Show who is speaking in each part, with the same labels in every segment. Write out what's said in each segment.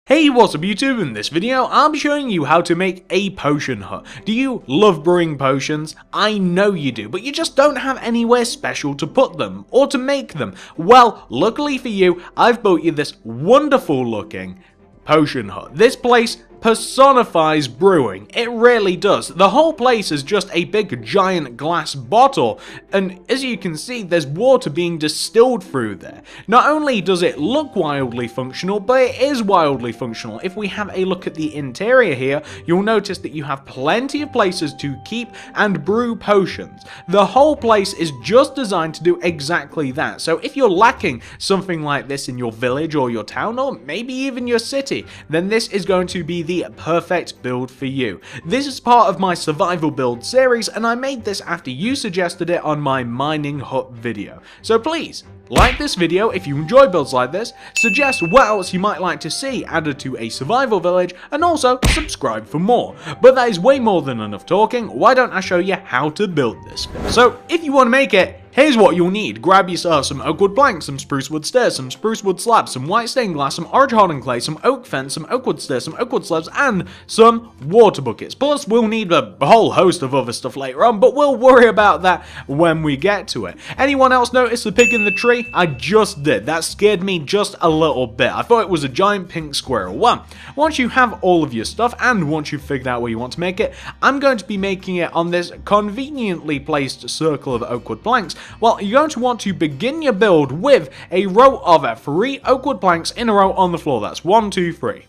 Speaker 1: Hey, what's up YouTube? In this video, I'll be showing you how to make a potion hut. Do you love brewing potions? I know you do, but you just don't have anywhere special to put them, or to make them. Well, luckily for you, I've built you this wonderful looking potion hut. This place personifies brewing. It really does. The whole place is just a big giant glass bottle, and as you can see, there's water being distilled through there. Not only does it look wildly functional, but it is wildly functional. If we have a look at the interior here, you'll notice that you have plenty of places to keep and brew potions. The whole place is just designed to do exactly that. So if you're lacking something like this in your village or your town, or maybe even your city, then this is going to be the perfect build for you. This is part of my survival build series, and I made this after you suggested it on my mining hut video. So please, like this video if you enjoy builds like this, suggest what else you might like to see added to a survival village, and also subscribe for more. But that is way more than enough talking. Why don't I show you how to build this? So if you want to make it, here's what you'll need. Grab yourself some oak wood planks, some spruce wood stairs, some spruce wood slabs, some white stained glass, some orange hardened clay, some oak fence, some oak wood stairs, some oak wood slabs, and some water buckets. Plus, we'll need a whole host of other stuff later on, but we'll worry about that when we get to it. Anyone else notice the pig in the tree? I just did. That scared me just a little bit. I thought it was a giant pink squirrel. Well, once you have all of your stuff, and once you've figured out where you want to make it, I'm going to be making it on this conveniently placed circle of oak wood planks. Well, you're going to want to begin your build with a row of 3 oak wood planks in a row on the floor. That's 1, 2, 3.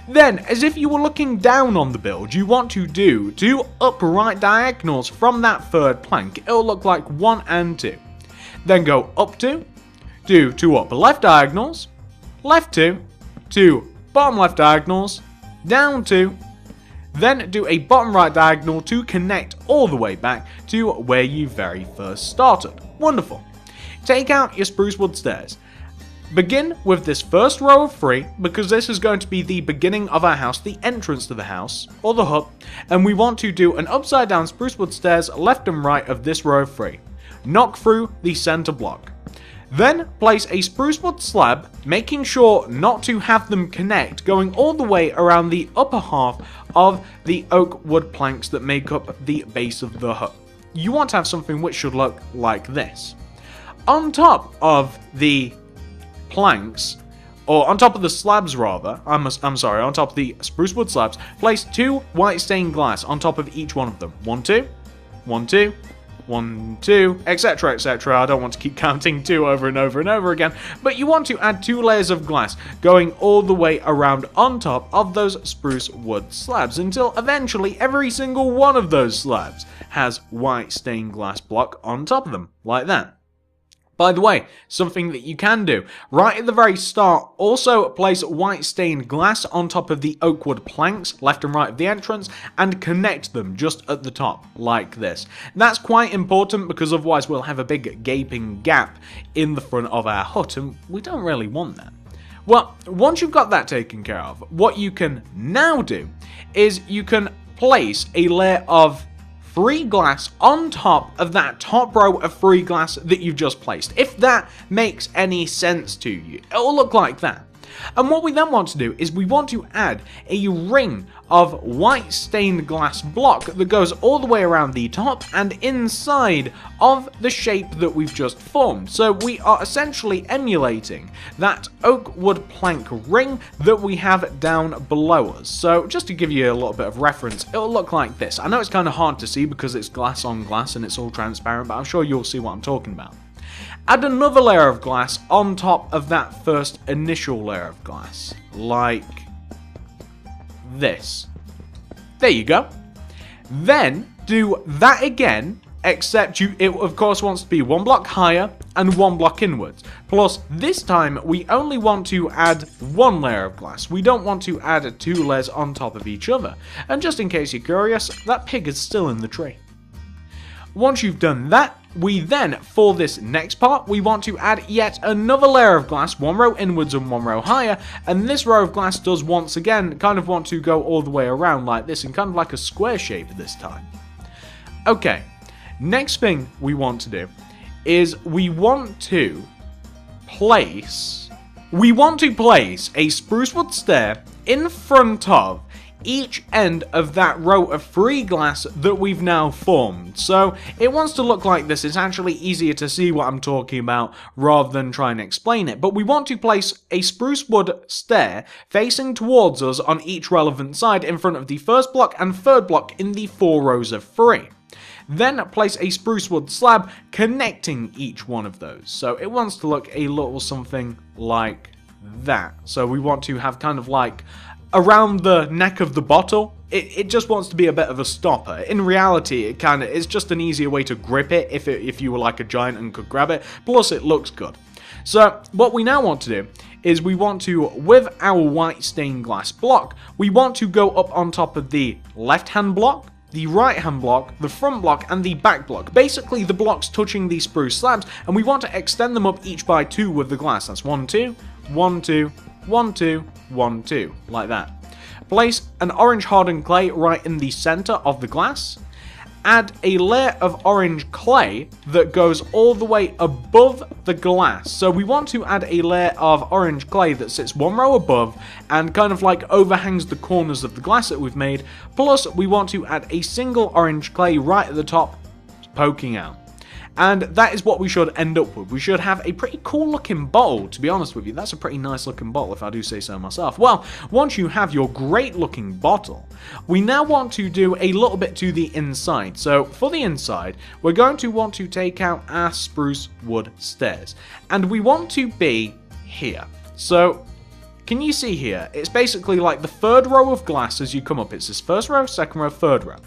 Speaker 1: Then, as if you were looking down on the build, you want to do 2 upright diagonals from that third plank. It'll look like 1 and 2. Then go up 2, do 2 upper left diagonals, left 2, 2 bottom left diagonals, down 2, then do a bottom right diagonal to connect all the way back to where you very first started. Wonderful. Take out your spruce wood stairs. Begin with this first row of 3, because this is going to be the beginning of our house, the entrance to the house, or the hut, and we want to do an upside down spruce wood stairs left and right of this row of 3. Knock through the center block. Then place a spruce wood slab, making sure not to have them connect, going all the way around the upper half of the oak wood planks that make up the base of the hut. You want to have something which should look like this. On top of the planks, or on top of the slabs rather, I'm sorry, on top of the spruce wood slabs, place 2 white stained glass on top of each one of them. 1, 2, 1, 2, 1, 2, etc, etc. I don't want to keep counting 2 over and over and over again, but you want to add 2 layers of glass going all the way around on top of those spruce wood slabs until eventually every single one of those slabs has white stained glass block on top of them, like that. By the way, something that you can do, right at the very start, also place white stained glass on top of the oak wood planks, left and right of the entrance, and connect them just at the top, like this. That's quite important because otherwise we'll have a big gaping gap in the front of our hut, and we don't really want that. Well, once you've got that taken care of, what you can now do is you can place a layer of 3 glass on top of that top row of 3 glass that you've just placed. If that makes any sense to you, it'll look like that. And what we then want to do is we want to add a ring of white stained glass block that goes all the way around the top and inside of the shape that we've just formed. So we are essentially emulating that oak wood plank ring that we have down below us. So just to give you a little bit of reference, it'll look like this. I know it's kind of hard to see because it's glass on glass and it's all transparent, but I'm sure you'll see what I'm talking about. Add another layer of glass on top of that first initial layer of glass, like this. There you go. Then do that again, except it of course wants to be 1 block higher and 1 block inwards. Plus this time we only want to add 1 layer of glass. We don't want to add 2 layers on top of each other. And just in case you're curious, that pig is still in the tree. Once you've done that, we then, for this next part, we want to add yet another layer of glass, 1 row inwards and 1 row higher, and this row of glass does once again kind of want to go all the way around like this, in kind of like a square shape this time. Okay, next thing we want to do is we want to place we want to place a spruce wood stair in front of each end of that row of 3 glass that we've now formed. So it wants to look like this. It's actually easier to see what I'm talking about rather than try and explain it. But we want to place a spruce wood stair facing towards us on each relevant side in front of the first block and third block in the 4 rows of 3. Then place a spruce wood slab connecting each one of those. So it wants to look a little something like that. So we want to have kind of like around the neck of the bottle, it just wants to be a bit of a stopper. In reality, it's just an easier way to grip it if you were like a giant and could grab it, plus it looks good. So what we now want to do is we want to, with our white stained glass block, we want to go up on top of the left hand block, the right hand block, the front block, and the back block. Basically the blocks touching these spruce slabs, and we want to extend them up each by 2 with the glass. That's 1, 2, 1, 2, 1, 2, 1, 2, like that. Place an orange hardened clay right in the center of the glass. Add a layer of orange clay that goes all the way above the glass. So we want to add a layer of orange clay that sits 1 row above and kind of like overhangs the corners of the glass that we've made. Plus we want to add a single orange clay right at the top poking out. And that is what we should end up with. We should have a pretty cool looking bottle, to be honest with you. That's a pretty nice looking bottle, if I do say so myself. Well, once you have your great looking bottle, we now want to do a little bit to the inside. So for the inside, we're going to want to take out our spruce wood stairs. And we want to be here. So can you see here? It's basically like the 3rd row of glass as you come up. It's this 1st row, 2nd row, 3rd row.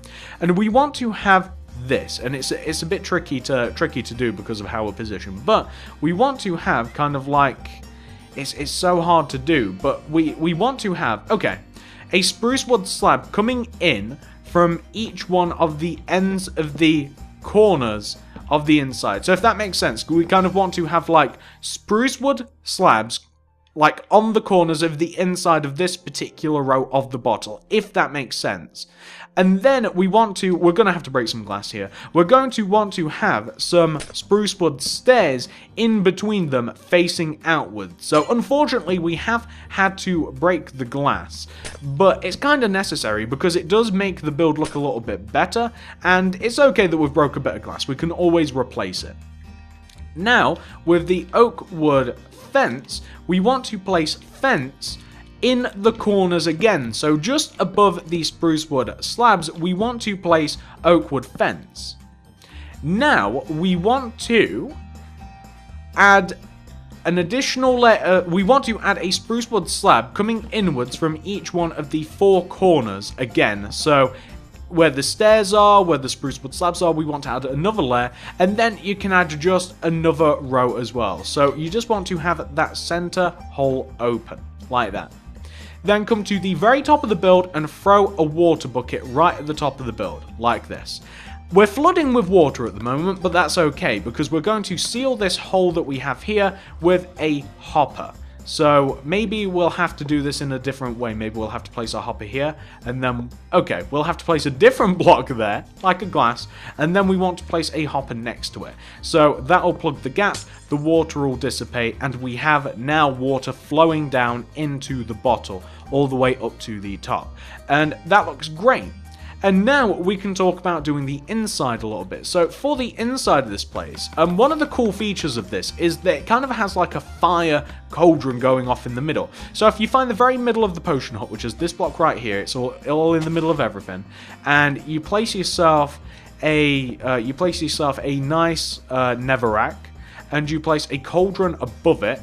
Speaker 1: And we want to have this, and it's a bit tricky to do because of how we're positioned, but we want to have kind of like, it's so hard to do, but we want to have, okay, a spruce wood slab coming in from each one of the ends of the corners of the inside. So if that makes sense, we kind of want to have like spruce wood slabs like on the corners of the inside of this particular row of the bottle, if that makes sense. And then we're going to have to break some glass here. We're going to want to have some spruce wood stairs in between them facing outwards. So unfortunately we have had to break the glass, but it's kind of necessary because it does make the build look a little bit better, and it's okay that we've broke a bit of glass. We can always replace it. Now, with the oak wood fence, we want to place fence in the corners again. So just above the spruce wood slabs, we want to place oak wood fence. Now, we want to add an additional layer, we want to add a spruce wood slab coming inwards from each one of the 4 corners again. So where the stairs are, where the spruce wood slabs are, we want to add another layer, and then you can add just another row as well. So you just want to have that center hole open, like that. Then come to the very top of the build and throw a water bucket right at the top of the build, like this. We're flooding with water at the moment, but that's okay, because we're going to seal this hole that we have here with a hopper. So maybe we'll have to do this in a different way. Maybe we'll have to place our hopper here, and then, okay, we'll have to place a different block there, like a glass, and then we want to place a hopper next to it. So that'll plug the gap, the water will dissipate, and we have now water flowing down into the bottle, all the way up to the top. And that looks great. And now we can talk about doing the inside a little bit. So for the inside of this place, one of the cool features of this is that it kind of has like a fire cauldron going off in the middle. So if you find the very middle of the potion hut, which is this block right here, it's all in the middle of everything, and you place yourself a nice netherrack, and you place a cauldron above it,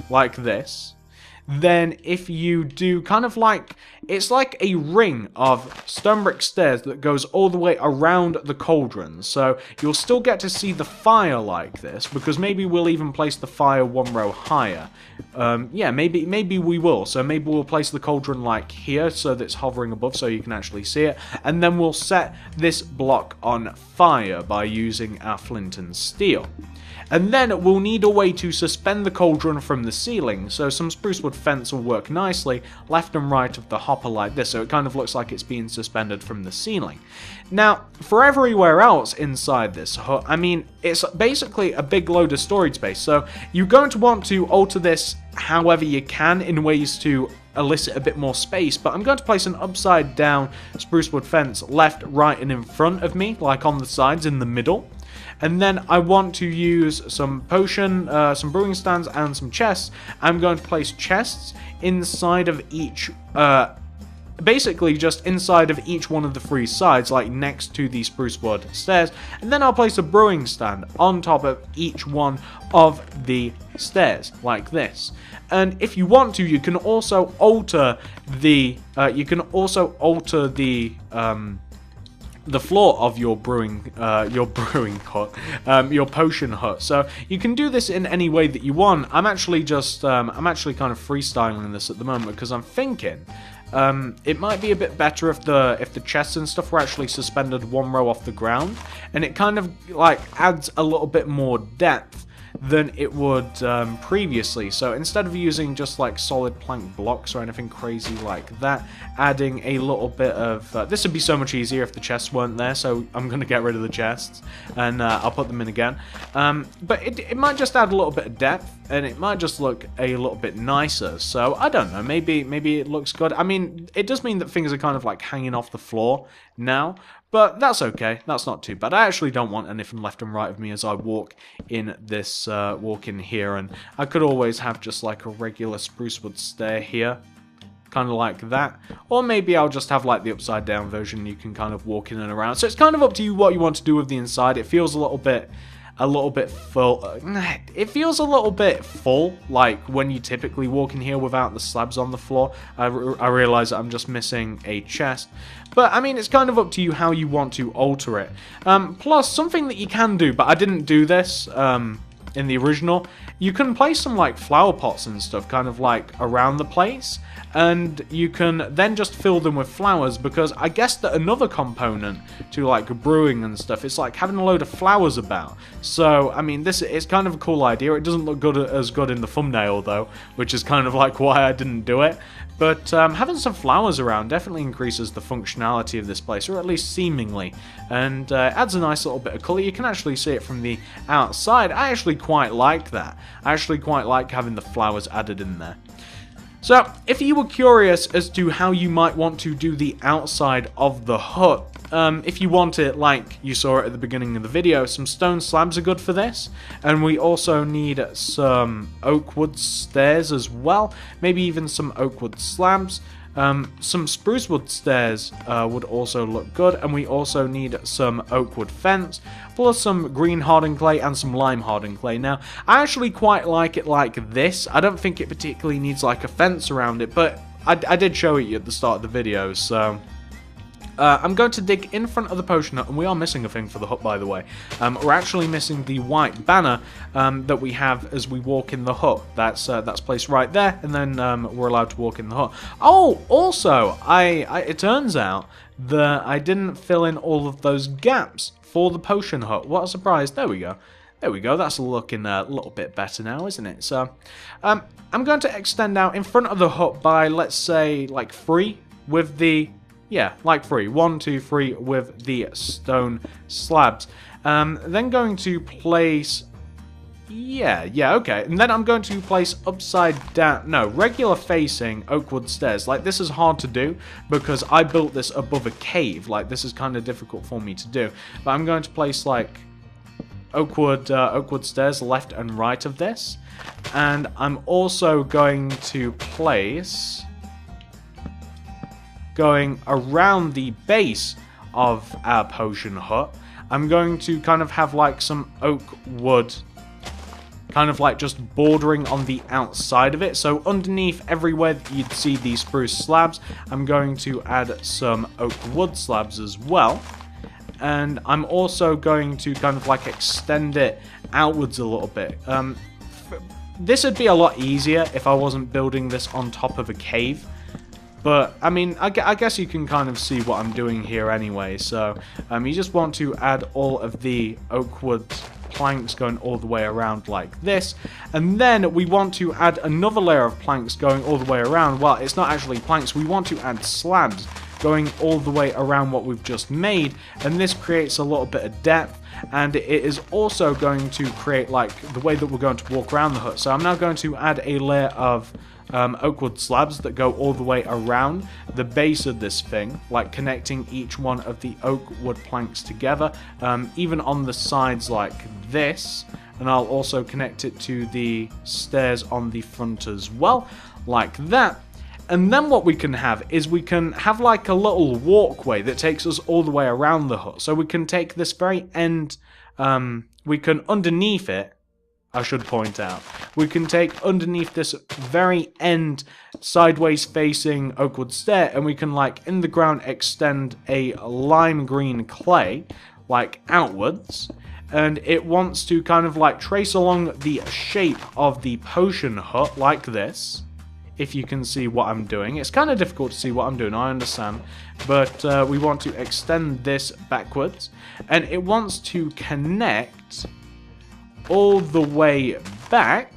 Speaker 1: like this. Then if you do kind of like, it's like a ring of stone brick stairs that goes all the way around the cauldron. So you'll still get to see the fire like this, because maybe we'll even place the fire 1 row higher. Yeah, maybe we will. So maybe we'll place the cauldron like here so that it's hovering above so you can actually see it. And then we'll set this block on fire by using our flint and steel. And then we'll need a way to suspend the cauldron from the ceiling, so some spruce wood fence will work nicely left and right of the hopper like this, so it kind of looks like it's being suspended from the ceiling. Now, for everywhere else inside this hut, I mean, it's basically a big load of storage space, so you're going to want to alter this however you can in ways to elicit a bit more space, but I'm going to place an upside down spruce wood fence left, right, and in front of me, like on the sides in the middle. And then I want to use some some brewing stands and some chests. I'm going to place chests inside of each, basically just inside of each one of the 3 sides, like next to the spruce wood stairs. And then I'll place a brewing stand on top of each one of the stairs, like this. And if you want to, you can also alter the, the floor of your brewing hut, your potion hut. So you can do this in any way that you want. I'm actually just, I'm actually kind of freestyling this at the moment because I'm thinking it might be a bit better if the chests and stuff were actually suspended 1 row off the ground, and it kind of like adds a little bit more depth than it would previously. So instead of using just like solid plank blocks or anything crazy like that, adding a little bit of this would be so much easier if the chests weren't there, so I'm gonna get rid of the chests and I'll put them in again, but it might just add a little bit of depth and it might just look a little bit nicer. So I don't know, maybe it looks good. I mean, it does mean that things are kind of like hanging off the floor now, but that's okay. That's not too bad. I actually don't want anything left and right of me as I walk in this, walk in here. And I could always have just like a regular spruce wood stair here, kind of like that. Or maybe I'll just have like the upside down version. You can kind of walk in and around. So it's kind of up to you what you want to do with the inside. It feels a little bit full. It feels a little bit full, like when you typically walk in here without the slabs on the floor. I realize that I'm just missing a chest, but I mean, it's kind of up to you how you want to alter it. Plus, something that you can do, but I didn't do this in the original, you can place some like flower pots and stuff kind of like around the place, and you can then just fill them with flowers, because I guess that another component to like brewing and stuff is like having a load of flowers about. So I mean, this is kind of a cool idea. It doesn't look as good in the thumbnail though, which is kind of like why I didn't do it. But having some flowers around definitely increases the functionality of this place, or at least seemingly, and adds a nice little bit of colour. You can actually see it from the outside. I actually quite like that. I actually quite like having the flowers added in there. So, if you were curious as to how you might want to do the outside of the hut, if you want it like you saw it at the beginning of the video, some stone slabs are good for this, and we also need some oak wood stairs as well, maybe even some oak wood slabs. Some spruce wood stairs would also look good, and we also need some oak wood fence, plus some green hardened clay and some lime hardened clay. Now, I actually quite like it like this. I don't think it particularly needs like a fence around it, but I did show it you at the start of the video, so I'm going to dig in front of the potion hut, and we are missing a thing for the hut, by the way. We're actually missing the white banner that we have as we walk in the hut. That's placed right there, and then we're allowed to walk in the hut. Oh, also, it turns out that I didn't fill in all of those gaps for the potion hut. What a surprise. There we go. There we go, that's looking a little bit better now, isn't it? So, I'm going to extend out in front of the hut by, let's say, like 3 with the... Yeah, like 3. 1, 2, 3 with the stone slabs. Then going to place... Yeah, okay. And then I'm going to place upside down... No, regular facing oak wood stairs. Like, this is hard to do because I built this above a cave. Like, this is kind of difficult for me to do. But I'm going to place, like, oak wood stairs left and right of this. And I'm also going to place... going around the base of our potion hut, I'm going to kind of have like some oak wood kind of like just bordering on the outside of it. So underneath everywhere you'd see these spruce slabs, I'm going to add some oak wood slabs as well. And I'm also going to kind of like extend it outwards a little bit. This would be a lot easier if I wasn't building this on top of a cave. But, I mean, I guess you can kind of see what I'm doing here anyway. So, you just want to add all of the oak wood planks going all the way around like this. And then we want to add another layer of planks going all the way around. Well, it's not actually planks, we want to add slabs going all the way around what we've just made, and this creates a little bit of depth, and it is also going to create like the way that we're going to walk around the hut. So I'm now going to add a layer of oak wood slabs that go all the way around the base of this thing, like connecting each one of the oak wood planks together, even on the sides like this, and I'll also connect it to the stairs on the front as well, like that. And then what we can have is we can have like a little walkway that takes us all the way around the hut. So we can take this very end, we can underneath it, I should point out, we can take underneath this very end sideways facing oak wood stair, and we can like in the ground extend a lime green clay like outwards. And it wants to kind of like trace along the shape of the potion hut like this. If you can see what I'm doing. It's kind of difficult to see what I'm doing, I understand. But we want to extend this backwards. And it wants to connect all the way back.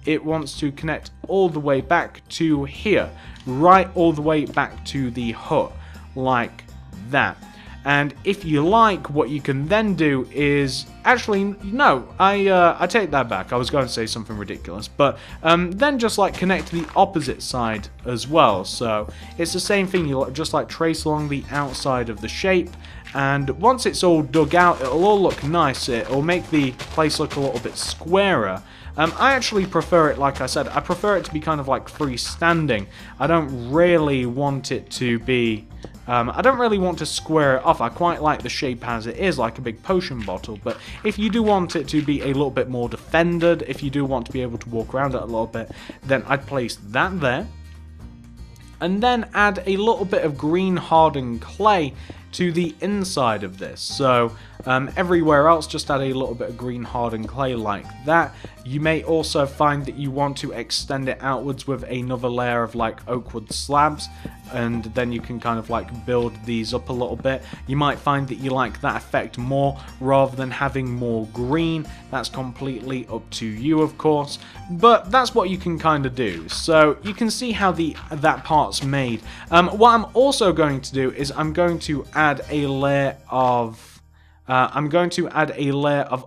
Speaker 1: It wants to connect all the way back to here. Right all the way back to the hut. Like that. And if you like, what you can then do is... Actually, no, I take that back. I was going to say something ridiculous. But then just like connect the opposite side as well. So it's the same thing. You just like trace along the outside of the shape. And once it's all dug out, it'll all look nice. It'll make the place look a little bit squarer. I actually prefer it, like I said, I prefer it to be kind of like freestanding. I don't really want it to be... I don't really want to square it off. I quite like the shape as it is, like a big potion bottle. But if you do want it to be a little bit more defended, if you do want to be able to walk around it a little bit, then I'd place that there. And then add a little bit of green hardened clay to the inside of this. So everywhere else, just add a little bit of green hardened clay like that. You may also find that you want to extend it outwards with another layer of like oak wood slabs, and then you can kind of like build these up a little bit. You might find that you like that effect more rather than having more green. That's completely up to you, of course, but that's what you can kind of do. So you can see how that part's made. What I'm also going to do is I'm going to add a layer of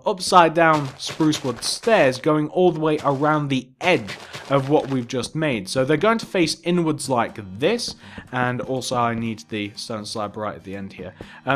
Speaker 1: upside down spruce wood stairs going all the way around the edge of what we've just made. So they're going to face inwards like this, and also I need the stone slab right at the end here.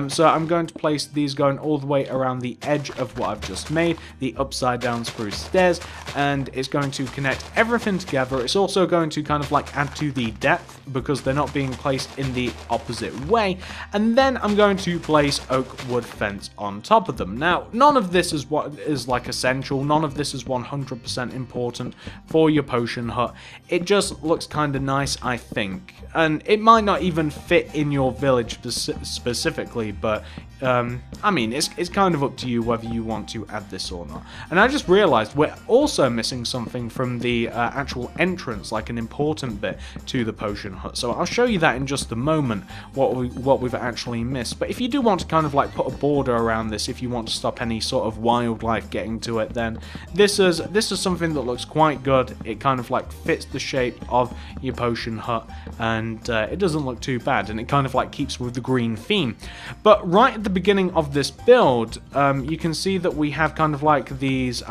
Speaker 1: So I'm going to place these going all the way around the edge of what I've just made, the upside down spruce stairs, and it's going to connect everything together. It's also going to kind of like add to the depth because they're not being placed in the opposite way. And then I'm going to place oak wood fence on top of them. Now, none of this is what is like essential. None of this is 100% important for your potion hut. It just looks kind of nice, I think. And it might not even fit in your village specifically, but I mean, it's kind of up to you whether you want to add this or not. And I just realized we're also missing something from the actual entrance, like an important bit to the potion hut. So I'll show you that in just a moment, what we've actually missed. But if you do want to kind of like put a border around this, if you want to stop any sort of wildlife getting to it, then this is something that looks quite good. It kind of like fits the shape of your potion hut, and it doesn't look too bad, and it kind of like keeps with the green theme. But right at the beginning of this build, you can see that we have kind of like these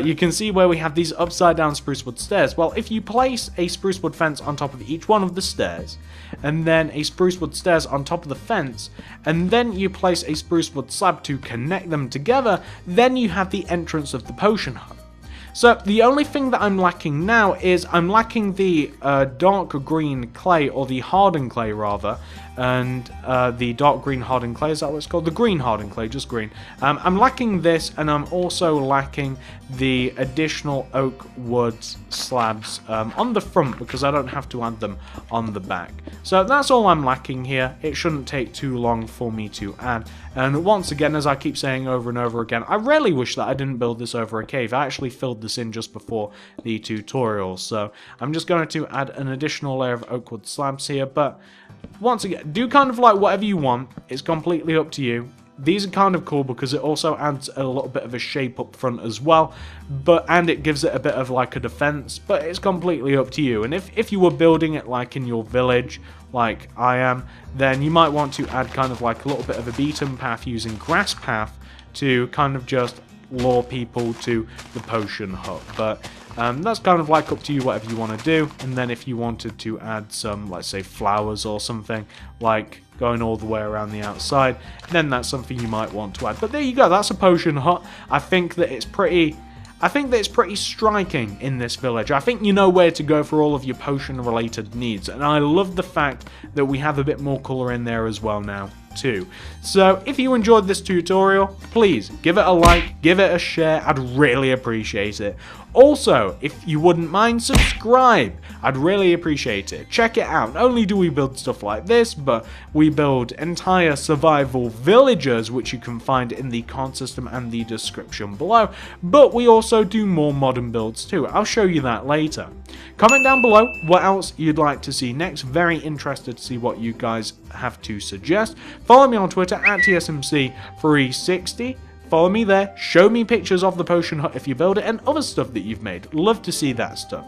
Speaker 1: you can see where we have these upside down spruce wood stairs. Well, if you place a spruce wood fence on top of each one of the stairs, and then a spruce wood stairs on top of the fence, and then you place a spruce wood slab to connect them together, then you have the entrance of the potion hut. So the only thing that I'm lacking now is I'm lacking the dark green clay, or the hardened clay rather, and the dark green hardened clay, is that what it's called? The green hardened clay, just green. I'm lacking this, and I'm also lacking the additional oak wood slabs on the front, because I don't have to add them on the back. So that's all I'm lacking here. It shouldn't take too long for me to add. And once again, as I keep saying over and over again, I really wish that I didn't build this over a cave. I actually filled this in just before the tutorial, so I'm just going to add an additional layer of oak wood slabs here. But once again, do kind of like whatever you want. It's completely up to you. these are kind of cool because it also adds a little bit of a shape up front as well, and it gives it a bit of like a defense, but it's completely up to you. And if you were building it like in your village, like I am, then you might want to add kind of like a little bit of a beaten path using grass path to kind of just lure people to the potion hut. But that's kind of like up to you, whatever you want to do. And then if you wanted to add some, let's say, flowers or something, like going all the way around the outside, then that's something you might want to add. But there you go, that's a potion hut. I think that it's pretty striking in this village. I think you know where to go for all of your potion related needs, and I love the fact that we have a bit more colour in there as well now too. So if you enjoyed this tutorial, please give it a like, give it a share, I'd really appreciate it. Also, if you wouldn't mind, subscribe, I'd really appreciate it. Check it out, not only do we build stuff like this, but we build entire survival villages, which you can find in the card system and the description below, but we also do more modern builds too. I'll show you that later. Comment down below what else you'd like to see next. Very interested to see what you guys have to suggest. Follow me on Twitter at TSMC360. Follow me there. Show me pictures of the potion hut if you build it and other stuff that you've made. Love to see that stuff.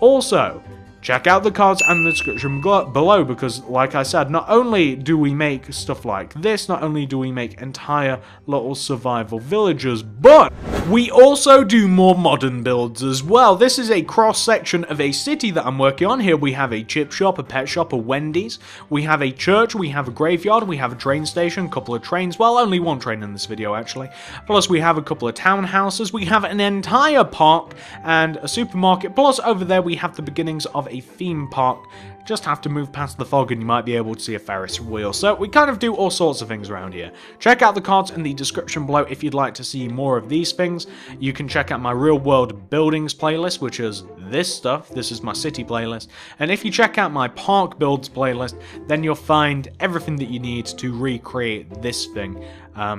Speaker 1: Also, check out the cards and the description below because, like I said, not only do we make stuff like this, not only do we make entire little survival villages, but we also do more modern builds as well. This is a cross-section of a city that I'm working on. Here we have a chip shop, a pet shop, a Wendy's. We have a church, we have a graveyard, we have a train station, a couple of trains. Well, only one train in this video, actually. Plus, we have a couple of townhouses. We have an entire park and a supermarket. Plus, over there, we have the beginnings of a theme park. Just have to move past the fog and you might be able to see a Ferris wheel. So we kind of do all sorts of things around here. Check out the cards in the description below if you'd like to see more of these things. You can check out my real world buildings playlist, which is this stuff. This is my city playlist. And if you check out my park builds playlist, then you'll find everything that you need to recreate this thing.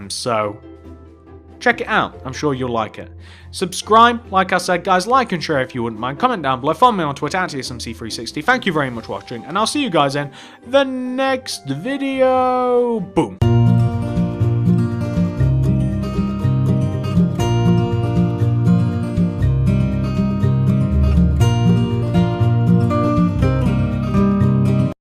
Speaker 1: So check it out. I'm sure you'll like it. Subscribe, like I said, guys. Like and share if you wouldn't mind. Comment down below. Follow me on Twitter at TSMC360. Thank you very much for watching, and I'll see you guys in the next video. Boom.